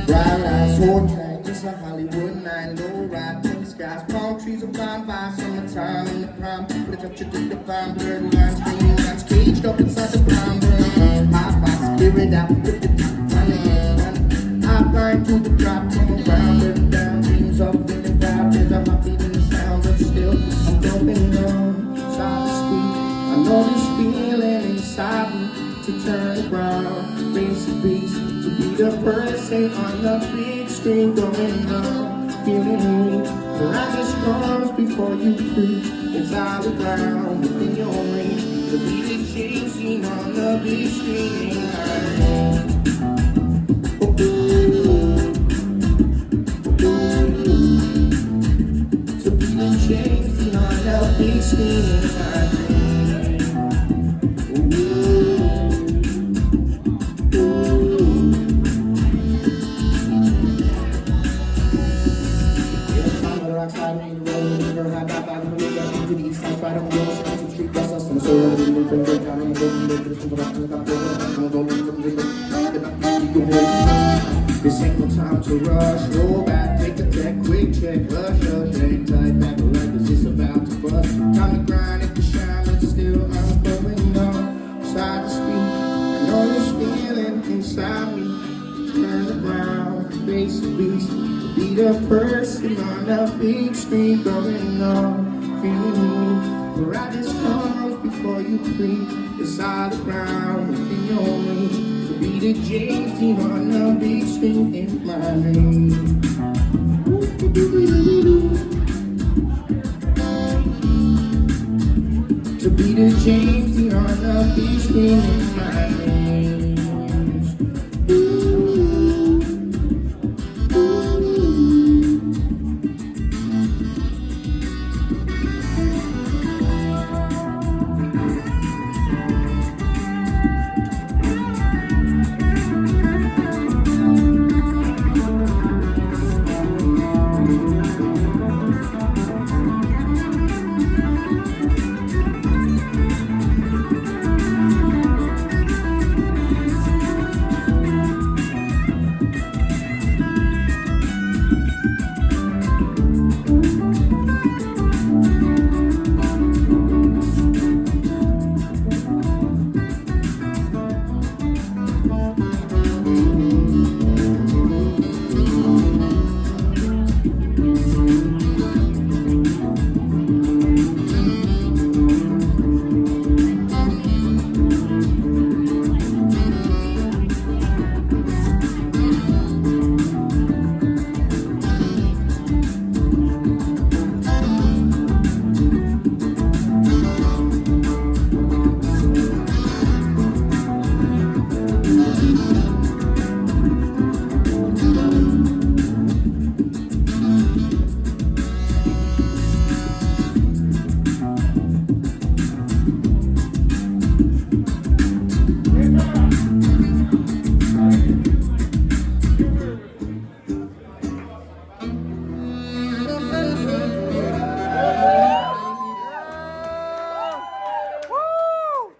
Bright lights, hold tight, just a Hollywood night. Low ride in the skies, palm trees are blind by summertime in the prime. Put a touch of the divine, blurred lines, green lines, caged up inside the prime. High five, spirit out, with the deep running. I blind to the drop, come around, burn down, dreams up in the vibe. There's a heartbeat in the sound, but still I'm going on. Side the street, I know this feeling inside me to turn around, face the beast, to be the person on the big screen going on, feeling weak. The rise just comes before you creep inside the ground within your reach, to be the chase scene on the big screen. To be the chase scene on the big screen. This ain't no time to rush, roll back, take a check, quick check, hush, hang tight, back like this is about to bust. Time to grind, if you shine, but still I'm going on. Side to speak, I know this feeling inside me. Turn around, face the beast, be the person on the big screen going on, feeling weak. Where I just comes before you creep inside the ground within your reach, to be the James Dean on the big screen in my name. To be the James Dean on the big screen in my name.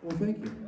Well, thank you.